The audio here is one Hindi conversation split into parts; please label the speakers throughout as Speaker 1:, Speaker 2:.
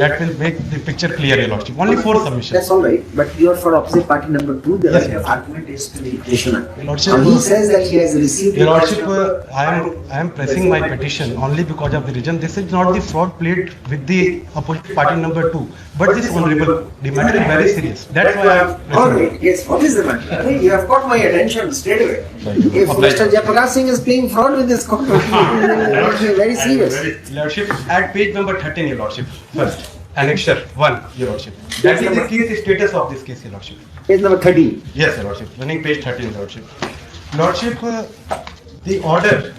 Speaker 1: That will make the picture clear, Your Lordship. Only 4 submissions.
Speaker 2: That's all right. But you are for opposite party number 2. The
Speaker 1: Yes,
Speaker 2: other
Speaker 1: yes.
Speaker 2: argument is to the petitioner.
Speaker 1: Your Lordship,
Speaker 2: He says that he has received.
Speaker 1: Your Lordship, I am pressing my petition only because of the reason. This is not the fraud played with the opposite party number 2, but this honorable. The matter is very serious. That's why I am pressing.
Speaker 2: All right. Yes. What is the matter? You have got my attention straight away. If Mr. Jayaprakash Singh is playing fraud with this court, it is very serious.
Speaker 1: Lordship, at page number 13, Your Lordship. First, annexure 1, Your Lordship. That is the case status of this case, Your Lordship.
Speaker 2: Page number 13.
Speaker 1: Yes, Your Lordship. Running page 13, Your Lordship. Lordship, the order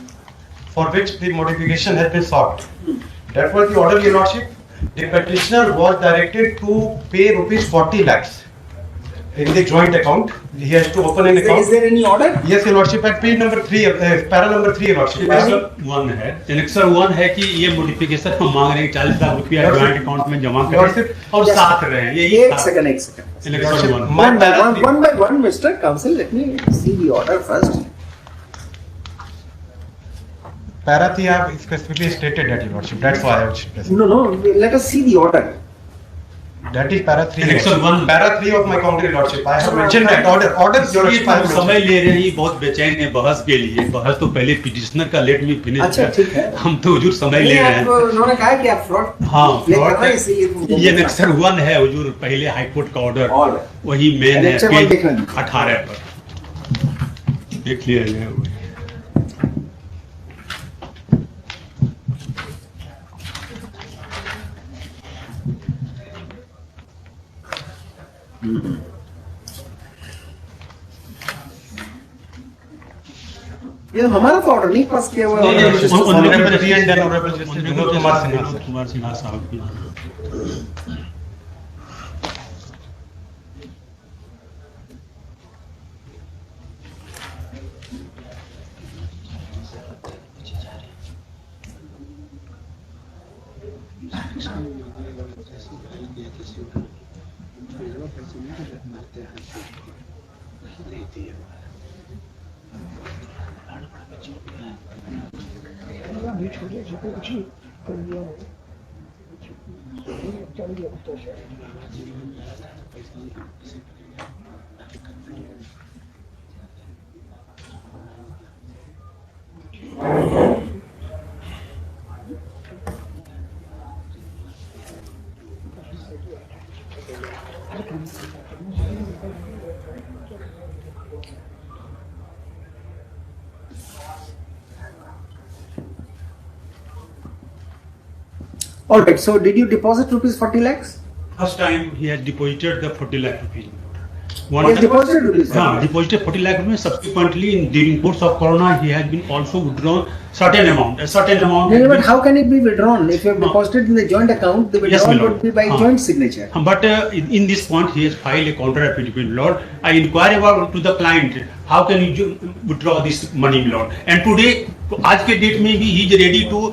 Speaker 1: for which the modification has been sought. That was the order, Your Lordship. The petitioner was directed to pay rupees 40 lakhs in the joint account. He has to open an account.
Speaker 2: Is there any order?
Speaker 1: Yes, Your Lordship. At page number 3, para number 3, Your Lordship.
Speaker 3: Annexure 1 है कि ये मॉडिफिकेशन हम मांग रहे हैं 40 लाख रुपया ज्वाइंट अकाउंट में जमा करें और साथ रहे। ये
Speaker 2: एक second
Speaker 3: annexure 1
Speaker 2: one by one, Mr. Counsel, let me see the order first.
Speaker 1: Para 3 I have specifically stated that, Your Lordship. That's why I was pressing.
Speaker 2: No, let us see the order.
Speaker 1: That is para 3.
Speaker 3: Annexure 1.
Speaker 1: Para 3 of my county, Lordship. I have mentioned that order. Order, Your Lordship. I have
Speaker 3: समय
Speaker 1: mentioned.
Speaker 3: ले रहे हैं, ये बहुत बेचैन है बहस के लिए। बहस तो पहले पिटिशनर का लेट मी फिनिश।
Speaker 2: अच्छा, ठीक है।
Speaker 3: हम तो हुजूर समय ले रहे हैं।
Speaker 2: उन्होंने कहा कि आप फ्रॉड।
Speaker 3: हाँ,
Speaker 2: फ्रॉड है,
Speaker 3: ये एनेक्सर 1 है हुजूर, पहले हाई कोर्ट का ऑर्डर वही मेन है
Speaker 2: Annexure 1
Speaker 3: पेज
Speaker 2: देखना।
Speaker 3: 18 पर देख लिया।
Speaker 2: ये तो हमारा तो ऑर्डर नहीं पास किया हुआ है।
Speaker 1: Honorable 3 and then Honorable Justice Vinod Kumar Sinha, sir.
Speaker 3: Kumar Sinha साहब की।
Speaker 2: All right. So did you deposit rupees 40 lakhs?
Speaker 3: First time he has deposited the 40 lakh rupees.
Speaker 2: He has deposited rupees 40
Speaker 3: हाँ,
Speaker 2: lakhs.
Speaker 3: deposited 40 lakh rupees. Subsequently, in during course of Corona, he has been also withdrawn certain amount. A certain amount.
Speaker 2: No, but how can it be withdrawn? If you have deposited in the joint account, the
Speaker 3: Yes,
Speaker 2: withdrawal
Speaker 3: my lord.
Speaker 2: would be by
Speaker 3: हाँ.
Speaker 2: joint signature.
Speaker 3: But in this point, he has filed a counter affidavit, Lord. I inquire about to the client, how can you withdraw this money, Lord? And today, आज के date में भी he is ready to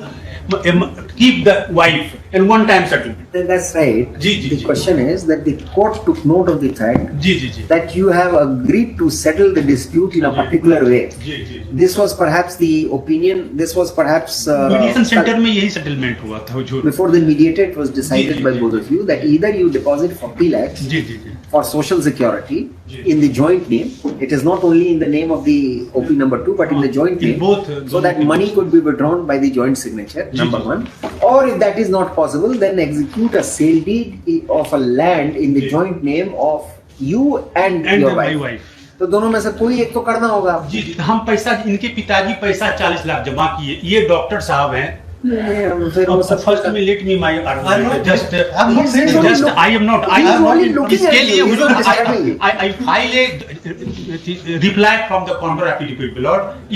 Speaker 3: keep the wife and one time settlement.
Speaker 2: That's right. The question is that the court took note of the fact
Speaker 3: जी
Speaker 2: that you have agreed to settle the dispute in a particular way.
Speaker 3: जी
Speaker 2: This was perhaps the opinion. This was perhaps
Speaker 3: mediation centre में यही सेटलमेंट हुआ था हुजूर।
Speaker 2: before the mediator it was decided
Speaker 3: ji,
Speaker 2: by
Speaker 3: ji,
Speaker 2: both of you that either you deposit 40 lakhs
Speaker 3: ji
Speaker 2: for social security
Speaker 3: ji.
Speaker 2: in the joint name. It is not only in the name of the OP number 2 but in the joint
Speaker 3: In
Speaker 2: name,
Speaker 3: both,
Speaker 2: so that money could be withdrawn by the joint signature.
Speaker 3: Ji,
Speaker 2: Number
Speaker 3: ji.
Speaker 2: one, or if that is not possible, then execute a sale deed of a land in the
Speaker 3: ji.
Speaker 2: joint name of you and your
Speaker 3: my
Speaker 2: wife.
Speaker 3: wife.
Speaker 2: तो दोनों में से कोई एक तो करना होगा।
Speaker 3: जी हम पैसा, इनके पिताजी पैसा 40 लाख जमा किए। ये डॉक्टर साहब हैं।
Speaker 2: फिर वो सब
Speaker 3: फर्स्ट में let me my argument just
Speaker 1: I'm not saying so.
Speaker 3: Just I am not I
Speaker 2: He is
Speaker 3: am
Speaker 2: only
Speaker 3: not
Speaker 2: looking
Speaker 3: इसके
Speaker 2: at
Speaker 3: लिए
Speaker 2: you. He is not describing you.
Speaker 3: I file A reply from the counter affidavit Lord.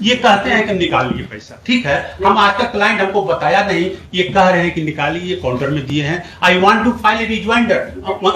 Speaker 3: ये कहते हैं कि निकालिए पैसा, ठीक है। हम आज तक क्लाइंट हमको बताया नहीं, ये कह रहे हैं कि निकालिए, ये काउंटर में दिए हैं। I want to file a rejoinder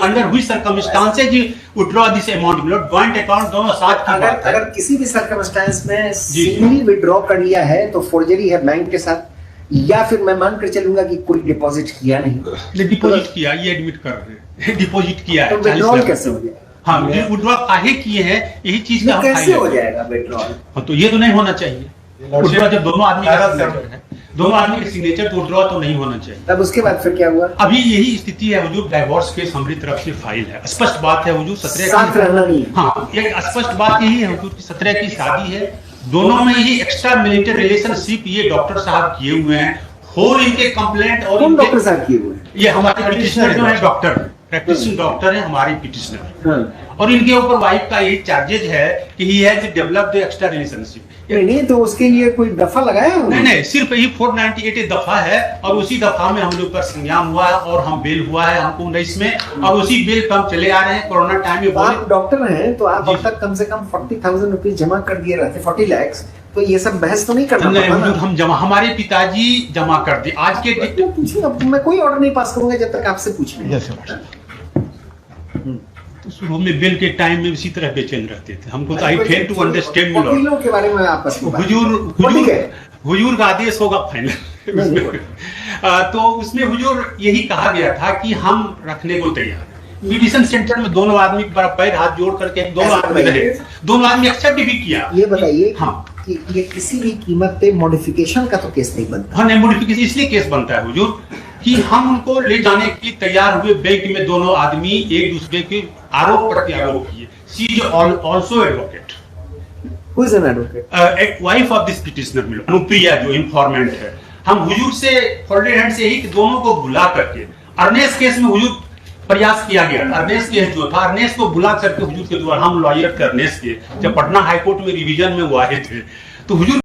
Speaker 3: under which circumstances you withdraw this amount lord. Joint account दोनों साथ की बात है।
Speaker 2: अगर किसी भी सर्कमस्टेंस में
Speaker 3: जी।
Speaker 2: सिंगली विड्रॉ कर लिया है तो फोर्जरी है बैंक के साथ, या फिर मैं मान कर चलूंगा कि कोई डिपॉजिट किया नहीं,
Speaker 3: डिपॉजिट किया, ये एडमिट कर रहे हैं डिपॉजिट किया
Speaker 2: तो
Speaker 3: है।
Speaker 2: विड्रॉल कैसे हो जाएगा?
Speaker 3: हाँ, विड्रॉ काहे किए हैं, यही चीज का हम
Speaker 2: कैसे
Speaker 3: फाइल
Speaker 2: हो
Speaker 3: है।
Speaker 2: जाएगा विड्रॉल?
Speaker 3: हाँ, तो ये तो नहीं होना चाहिए। विड्रॉ जब दोनों आदमी का signature है। दोनों आदमी के सिग्नेचर तो विड्रॉ तो नहीं होना चाहिए।
Speaker 2: तब उसके बाद फिर क्या हुआ?
Speaker 3: अभी यही स्थिति है हुजूर, डाइवोर्स केस हमारी तरफ से फाइल है। स्पष्ट बात है हुजूर, 17
Speaker 2: साथ रहना नहीं।
Speaker 3: हाँ, एक स्पष्ट बात यही है हुजूर की 17 की शादी है, दोनों में ही एक्स्ट्रा मैरिटल रिलेशनशिप ये डॉक्टर साहब किए हुए हैं। होल इनके कंप्लेंट और
Speaker 2: कौन
Speaker 3: इनके-
Speaker 2: डॉक्टर साहब किए हुए हैं?
Speaker 3: ये हमारे पिटिशनर जो है डॉक्टर, प्रैक्टिसिंग डॉक्टर है हमारे पिटिशनर,
Speaker 2: हाँ।
Speaker 3: और इनके ऊपर वाइफ का यही चार्जेज है कि he has developed extra relationship.
Speaker 2: नहीं तो उसके लिए कोई दफा लगाया है उन्होंने?
Speaker 3: नहीं, सिर्फ यही 498 दफा है, और उसी दफा में हम लोग का संज्ञान हुआ है और हम बेल हुआ है हमको 19 में, और उसी बेल पे हम चले आ रहे हैं। कोरोना टाइम में
Speaker 2: तो आप
Speaker 3: बोले
Speaker 2: डॉक्टर हैं तो आप
Speaker 3: जी।
Speaker 2: अब तक कम से कम 40,000 रुपीज जमा कर दिए रहते, 40 लाख। तो ये सब बहस तो नहीं करना
Speaker 3: नहीं,
Speaker 2: पड़ता ना?
Speaker 3: हुजूर, हम जमा, हमारे पिताजी जमा कर दिए आज के डेट।
Speaker 2: तो पूछिए, अब मैं कोई ऑर्डर नहीं पास करूंगा जब तक आपसे पूछ लें।
Speaker 1: Yes, Your Lordship.
Speaker 3: तो शुरू में बिल के टाइम में इसी तरह बेचैन रहते थे, हमको तो आई फेल टू अंडरस्टैंड
Speaker 2: वकीलों के बारे में आपस में बात
Speaker 3: हुजूर
Speaker 2: करें। ठीक है।
Speaker 3: हुजूर का आदेश होगा
Speaker 2: नहीं,
Speaker 3: फाइनल। तो उसमें हुजूर यही कहा गया था कि हम रखने को तैयार हैं। मेडिसिन सेंटर में दोनों आदमी पर पैर हाथ जोड़ करके दोनों
Speaker 2: ऐसा
Speaker 3: आदमी रहे,
Speaker 2: बताइए।
Speaker 3: दोनों आदमी एक्सेप्ट भी किया।
Speaker 2: ये बताइए
Speaker 3: हाँ।
Speaker 2: कि ये किसी भी कीमत पे मॉडिफिकेशन का तो केस नहीं बनता।
Speaker 3: हाँ, मॉडिफिकेशन इसलिए केस बनता है हुजूर कि हम उनको ले जाने के लिए तैयार हुए, बैंक में दोनों आदमी एक दूसरे के आरोप प्रत्यारोप किए। She is also advocate,
Speaker 2: Who is an advocate?
Speaker 3: एक वाइफ ऑफ दिस पिटिशनर मिलो, अनुप्रिया जो इन्फॉर्मेंट है। हम हुजूर से फोल्डेड हैंड से ही कि दोनों को बुला करके अर्नेस केस में हुजूर प्रयास किया गया। अर्नेस केस जो था, अर्नेस को बुला करके हुजूर के द्वारा हम लॉयर थे अर्नेस के, जब पटना हाईकोर्ट में रिवीजन में वो आए थे तो हुजूर